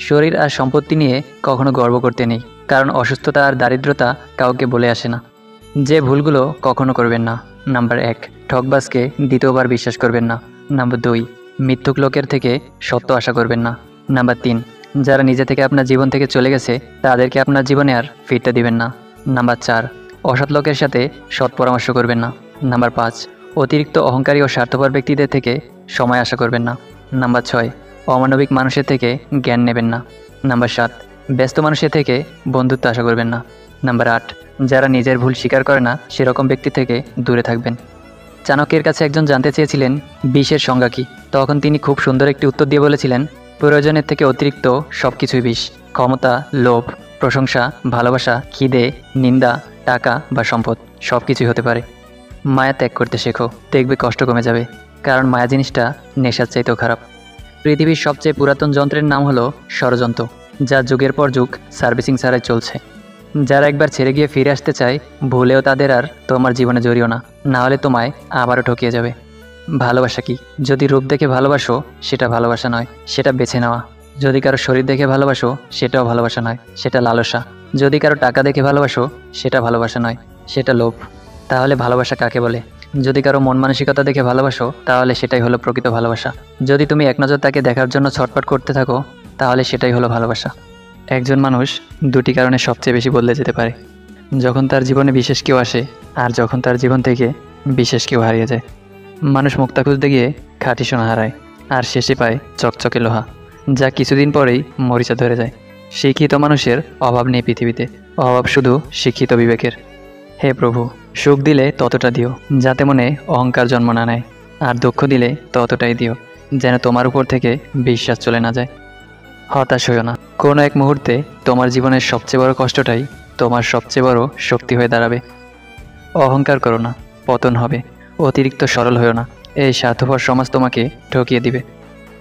শরীর আর সম্পত্তি নিয়ে কখনো গর্ব করতে নেই, কারণ অসুস্থতা আর দারিদ্রতা কাউকে বলে আসে না। যে ভুলগুলো কখনো করবেন না। নাম্বার 1, ঠকবাজকে দ্বিতীয়বার বিশ্বাস করবেন না। নাম্বার 2, মিথ্যুক লোকের থেকে সত্য আশা করবেন না। নাম্বার 3, যারা নিজে থেকে আপনার জীবন থেকে চলে গেছে তাদেরকে আপনার জীবনে আর ফিরতে দিবেন না। নাম্বার 4, অসৎ লোকের সাথে সৎ পরামর্শ করবেন না। নাম্বার 5, অতিরিক্ত অহংকারী ও স্বার্থপর ব্যক্তিদের থেকে সময় আশা করবেন না। নাম্বার 6, অমানবিক মানুষের থেকে জ্ঞান নেবেন না। নাম্বার 7, ব্যস্ত মানুষের থেকে বন্ধুত্ব আশা করবেন না। নাম্বার 8, যারা নিজের ভুল স্বীকার করে না সেরকম ব্যক্তি থেকে দূরে থাকবেন। চাণক্যের কাছে একজন জানতে চেয়েছিলেন বিষের সংজ্ঞা কী। তখন তিনি খুব সুন্দর একটি উত্তর দিয়ে বলেছিলেন, প্রয়োজনের থেকে অতিরিক্ত সব কিছুই বিষ। ক্ষমতা, লোভ, প্রশংসা, ভালোবাসা, খিদে, নিন্দা, টাকা বা সম্পদ সব কিছুই হতে পারে। মায়া ত্যাগ করতে শেখো, দেখবে কষ্ট কমে যাবে, কারণ মায়া জিনিসটা নেশার চাইতেও খারাপ। পৃথিবীর সবচেয়ে পুরাতন যন্ত্রের নাম হলো ষড়যন্ত্র, যা যুগের পর যুগ সার্ভিসিং ছাড়াই চলছে। যারা একবার ছেড়ে গিয়ে ফিরে আসতে চায়, ভুলেও তাদের আর তোমার জীবনে জড়িও না, না হলে তোমায় আবারও ঠকিয়ে যাবে। ভালোবাসা কি? যদি রূপ দেখে ভালোবাসো সেটা ভালোবাসা নয়, সেটা বেছে নেওয়া। যদি কারো শরীর দেখে ভালোবাসো সেটাও ভালোবাসা নয়, সেটা লালসা। যদি কারো টাকা দেখে ভালোবাসো সেটা ভালোবাসা নয়, সেটা লোভ। তাহলে ভালোবাসা কাকে বলে? যদি কারো মন মানসিকতা দেখে ভালোবাসো তাহলে সেটাই হলো প্রকৃত ভালোবাসা। যদি তুমি এক নজর তাকে দেখার জন্য ছটফট করতে থাকো তাহলে সেটাই হলো ভালোবাসা। একজন মানুষ দুটি কারণে সবচেয়ে বেশি বদলে যেতে পারে, যখন তার জীবনে বিশেষ কেউ আসে আর যখন তার জীবন থেকে বিশেষ কেউ হারিয়ে যায়। মানুষ মুক্তা খুঁজতে গিয়ে খাঁটি সোনা হারায় আর শেষে পায় চকচকে লোহা, যা কিছুদিন পরেই মরিচা ধরে যায়। শিক্ষিত মানুষের অভাব নেই পৃথিবীতে, অভাব শুধু শিক্ষিত বিবেকের। হে প্রভু, সুখ দিলে ততটা দিও যাতে মনে অহংকার জন্ম না নেয়, আর দুঃখ দিলে ততটাই দিও যেন তোমার উপর থেকে বিশ্বাস চলে না যায়। হতাশ হইও না, কোনো এক মুহূর্তে তোমার জীবনের সবচেয়ে বড় কষ্টটাই তোমার সবচেয়ে বড় শক্তি হয়ে দাঁড়াবে। অহংকার করো না, পতন হবে। অতিরিক্ত সরল হইও না, এই স্বার্থপর সমাজ তোমাকে ঠকিয়ে দিবে।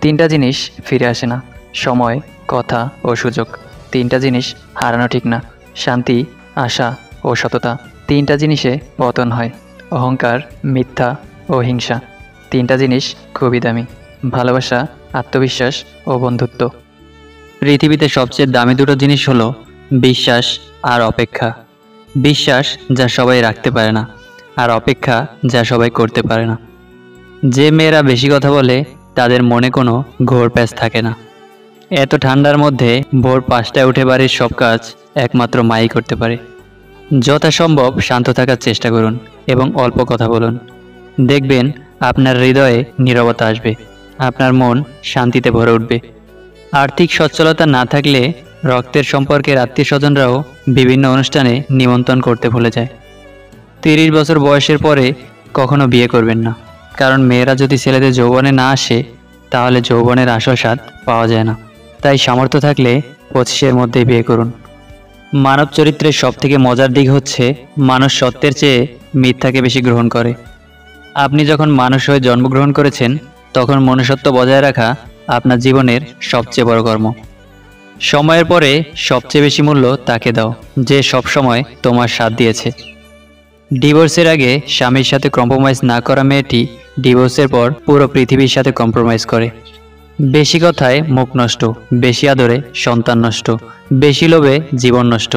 3টা জিনিস ফিরে আসে না, সময়, কথা ও সুযোগ। 3টা জিনিস হারানো ঠিক না, শান্তি, আশা ও সততা। 3টা জিনিসে পতন হয়, অহংকার, মিথ্যা ও হিংসা। 3টা জিনিস খুবই দামি, ভালোবাসা, আত্মবিশ্বাস ও বন্ধুত্ব। পৃথিবীতে সবচেয়ে দামি দুটো জিনিস হলো বিশ্বাস আর অপেক্ষা। বিশ্বাস যা সবাই রাখতে পারে না, আর অপেক্ষা যা সবাই করতে পারে না। যে মেয়েরা বেশি কথা বলে তাদের মনে কোনো ঘোর প্যাঁচ থাকে না। এত ঠান্ডার মধ্যে ভোর 5টায় উঠে বাড়ির সব কাজ একমাত্র মাই করতে পারে। যথাসম্ভব শান্ত থাকার চেষ্টা করুন এবং অল্প কথা বলুন। দেখবেন আপনার হৃদয়ে নীরবতা আসবে, আপনার মন শান্তিতে ভরে উঠবে। আর্থিক সচ্ছলতা না থাকলে রক্তের সম্পর্কের আত্মীয় স্বজনরাও বিভিন্ন অনুষ্ঠানে নিমন্ত্রণ করতে ভুলে যায়। 30 বছর বয়সের পরে কখনো বিয়ে করবেন না, কারণ মেয়েরা যদি ছেলেদের যৌবনে না আসে তাহলে যৌবনের আসল স্বাদ পাওয়া যায় না। তাই সামর্থ্য থাকলে 25-এর মধ্যেই বিয়ে করুন। মানব চরিত্রের সবথেকে মজার দিক হচ্ছে মানুষ সত্যের চেয়ে মিথ্যাকে বেশি গ্রহণ করে। আপনি যখন মানুষ হয়ে জন্মগ্রহণ করেছেন তখন মনুষ্যত্ব বজায় রাখা আপনার জীবনের সবচেয়ে বড় কর্ম। সময়ের পরে সবচেয়ে বেশি মূল্য তাকে দাও যে সব সময় তোমার সাথ দিয়েছে। ডিভোর্সের আগে স্বামীর সাথে কম্প্রোমাইজ না করা মেয়েটি ডিভোর্সের পর পুরো পৃথিবীর সাথে কম্প্রোমাইজ করে। বেশি কথায় মুখ নষ্ট, বেশি আদরে সন্তান নষ্ট, বেশি লোভে জীবন নষ্ট,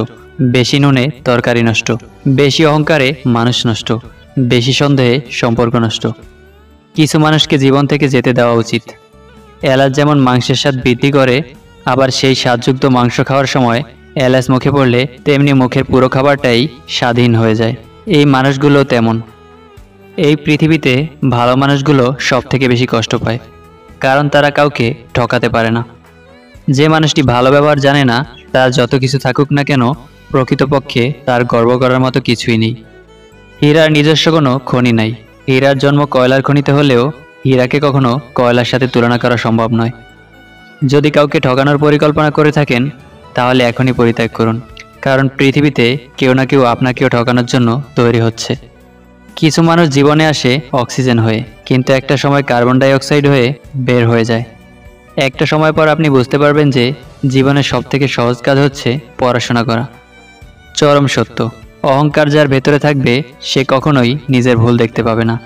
বেশি নুনে তরকারি নষ্ট, বেশি অহংকারে মানুষ নষ্ট, বেশি সন্দেহে সম্পর্ক নষ্ট। কিছু মানুষকে জীবন থেকে যেতে দেওয়া উচিত। এলাচ যেমন মাংসের স্বাদ বৃদ্ধি করে, আবার সেই স্বাদযুক্ত মাংস খাওয়ার সময় এলাচ মুখে পড়লে তেমনি মুখের পুরো খাবারটাই স্বাধীন হয়ে যায়। এই মানুষগুলো তেমন। এই পৃথিবীতে ভালো মানুষগুলো সব থেকে বেশি কষ্ট পায়, কারণ তারা কাউকে ঠকাতে পারে না। যে মানুষটি ভালো ব্যবহার জানে না, তার যত কিছু থাকুক না কেন প্রকৃতপক্ষে তার গর্ব করার মতো কিছুই নেই। হীরার নিজস্ব কোনো খনি নাই। হীরার জন্ম কয়লার খনিতে হলেও হীরাকে কখনো কয়লার সাথে তুলনা করা সম্ভব নয়। যদি কাউকে ঠকানোর পরিকল্পনা করে থাকেন তাহলে এখনই পরিত্যাগ করুন, কারণ পৃথিবীতে কেউ না কেউ আপনাকেও ঠকানোর জন্য তৈরি হচ্ছে। কিছু মানুষ জীবনে আসে অক্সিজেন হয়ে, কিন্তু একটা সময় কার্বন ডাই অক্সাইড হয়ে বের হয়ে যায়। একটা সময় পর আপনি বুঝতে পারবেন যে জীবনের সবথেকে সহজ কাজ হচ্ছে পড়াশোনা করা। চরম সত্য, অহংকার যার ভেতরে থাকবে সে কখনোই নিজের ভুল দেখতে পাবে না,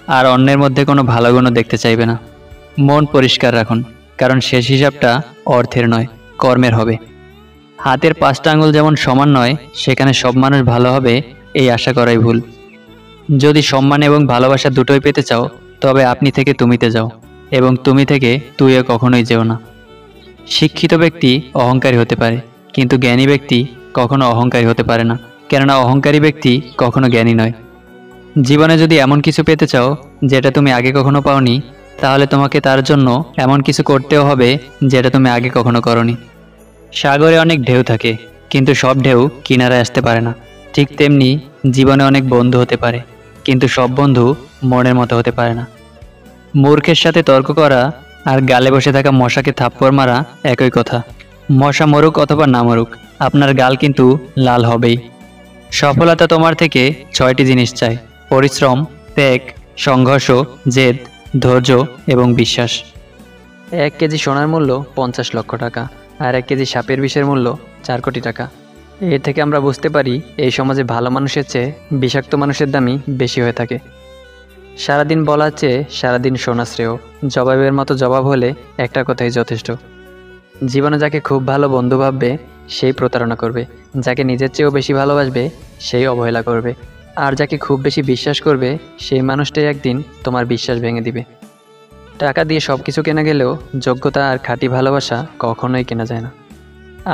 আর অন্যের মধ্যে কোনো ভালো গুণও দেখতে চাইবে না। মন পরিষ্কার রাখুন, কারণ শেষ হিসাবটা অর্থের নয়, কর্মের হবে। হাতের 5টা আঙুল যেমন সমান নয়, সেখানে সব মানুষ ভালো হবে এই আশা করাই ভুল। যদি সম্মান এবং ভালোবাসা দুটোই পেতে চাও, তবে আপনি থেকে তুমিতে যাও, এবং তুমি থেকে তুইও কখনোই যেও না। শিক্ষিত ব্যক্তি অহংকারী হতে পারে, কিন্তু জ্ঞানী ব্যক্তি কখনো অহংকারী হতে পারে না, কেননা অহংকারী ব্যক্তি কখনো জ্ঞানী নয়। জীবনে যদি এমন কিছু পেতে চাও যেটা তুমি আগে কখনো পাওনি, তাহলে তোমাকে তার জন্য এমন কিছু করতেও হবে যেটা তুমি আগে কখনো করনি। সাগরে অনেক ঢেউ থাকে, কিন্তু সব ঢেউ কিনারায় আসতে পারে না। ঠিক তেমনি জীবনে অনেক বন্ধু হতে পারে, কিন্তু সব বন্ধু মনের মতো হতে পারে না। মূর্খের সাথে তর্ক করা আর গালে বসে থাকা মশাকে থাপ্পড় মারা একই কথা। মশা মরুক অথবা না মরুক, আপনার গাল কিন্তু লাল হবেই। সফলতা তোমার থেকে 6টি জিনিস চাই: পরিশ্রম, ত্যাগ, সংঘর্ষ, জেদ, ধৈর্য এবং বিশ্বাস। 1 কেজি সোনার মূল্য 50 লক্ষ টাকা, আর 1 কেজি সাপের বিষের মূল্য 4 কোটি টাকা। এর থেকে আমরা বুঝতে পারি এই সমাজে ভালো মানুষের চেয়ে বিষাক্ত মানুষের দামই বেশি হয়ে থাকে। সারাদিন বলার চেয়ে সারাদিন শোনা শ্রেয়। জবাবের মতো জবাব হলে একটা কথাই যথেষ্ট। জীবনে যাকে খুব ভালো বন্ধু ভাববে সেই প্রতারণা করবে, যাকে নিজের চেয়েও বেশি ভালোবাসবে সেই অবহেলা করবে, আর যাকে খুব বেশি বিশ্বাস করবে সেই মানুষটাই একদিন তোমার বিশ্বাস ভেঙে দিবে। টাকা দিয়ে সব কিছু কেনা গেলেও যোগ্যতা আর খাঁটি ভালোবাসা কখনোই কেনা যায় না।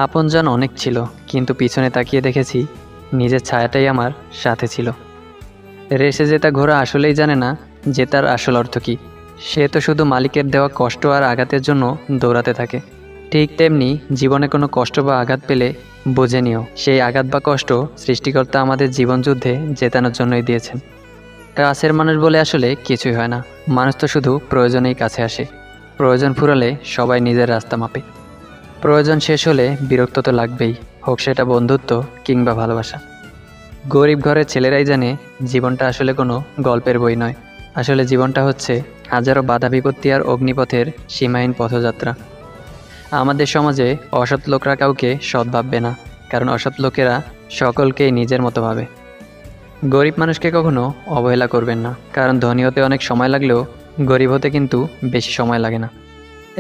আপনজন অনেক ছিল, কিন্তু পিছনে তাকিয়ে দেখেছি নিজের ছায়াটাই আমার সাথে ছিল। রেসে জেতা ঘোড়া আসলেই জানে না জেতার আসল অর্থ কী। সে তো শুধু মালিকের দেওয়া কষ্ট আর আঘাতের জন্য দৌড়াতে থাকে। ঠিক তেমনি জীবনে কোনো কষ্ট বা আঘাত পেলে বুঝে নিও সেই আঘাত বা কষ্ট সৃষ্টিকর্তা আমাদের জীবনযুদ্ধে জেতানোর জন্যই দিয়েছেন। কাছের মানুষ বলে আসলে কিছুই হয় না। মানুষ তো শুধু প্রয়োজনেই কাছে আসে। প্রয়োজন ফুরালে সবাই নিজের রাস্তা মাপে। প্রয়োজন শেষ হলে বিরক্ত তো লাগবেই, হোক সেটা বন্ধুত্ব কিংবা ভালোবাসা। গরিব ঘরের ছেলেরাই জানে জীবনটা আসলে কোনো গল্পের বই নয়। আসলে জীবনটা হচ্ছে হাজারো বাধা বিপত্তি আর অগ্নিপথের সীমাহীন পথযাত্রা। আমাদের সমাজে অসৎ লোকরা কাউকে সৎ ভাববে না, কারণ অসৎ লোকেরা সকলকেই নিজের মতো ভাবে। গরিব মানুষকে কখনো অবহেলা করবেন না, কারণ ধনী হতে অনেক সময় লাগলেও গরিব হতে কিন্তু বেশি সময় লাগে না।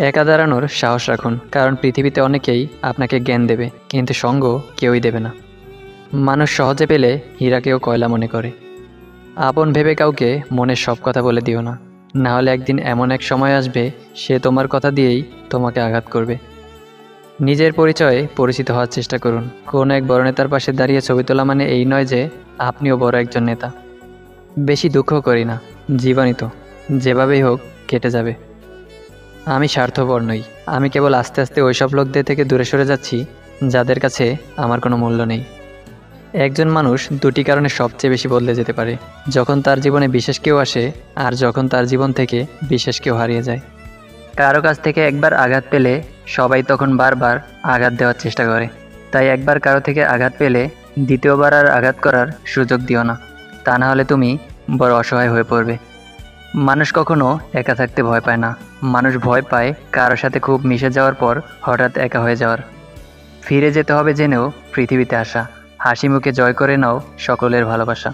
একা দাঁড়ানোর সাহস রাখুন, কারণ পৃথিবীতে অনেকেই আপনাকে জ্ঞান দেবে, কিন্তু সঙ্গ কেউই দেবে না। মানুষ সহজে পেলে হীরাকেও কয়লা মনে করে। আপন ভেবে কাউকে মনের সব কথা বলে দিও না, না হলে একদিন এমন এক সময় আসবে সে তোমার কথা দিয়েই তোমাকে আঘাত করবে। নিজের পরিচয়ে পরিচিত হওয়ার চেষ্টা করুন। কোনো এক বড় নেতার পাশে দাঁড়িয়ে ছবি তোলা মানে এই নয় যে আপনিও বড় একজন নেতা। বেশি দুঃখ করি না, জীবনই তো যেভাবেই হোক কেটে যাবে। আমি স্বার্থপর নই, আমি কেবল আস্তে আস্তে ওইসব লোকদের থেকে দূরে সরে যাচ্ছি যাদের কাছে আমার কোনো মূল্য নেই। একজন মানুষ 2টি কারণে সবচেয়ে বেশি বদলে যেতে পারে: যখন তার জীবনে বিশেষ কেউ আসে, আর যখন তার জীবন থেকে বিশেষ কেউ হারিয়ে যায়। কারো কাছ থেকে একবার আঘাত পেলে সবাই তখন বারবার আঘাত দেওয়ার চেষ্টা করে। তাই একবার কারো থেকে আঘাত পেলে দ্বিতীয়বার আর আঘাত করার সুযোগ দিও না, তা না হলে তুমি বড় অসহায় হয়ে পড়বে। মানুষ কখনো একা থাকতে ভয় পায় না, মানুষ ভয় পায় কারোর সাথে খুব মিশে যাওয়ার পর হঠাৎ একা হয়ে যাওয়ার। ফিরে যেতে হবে জেনেও পৃথিবীতে আসা, হাসি মুখে জয় করে নাও সকলের ভালোবাসা।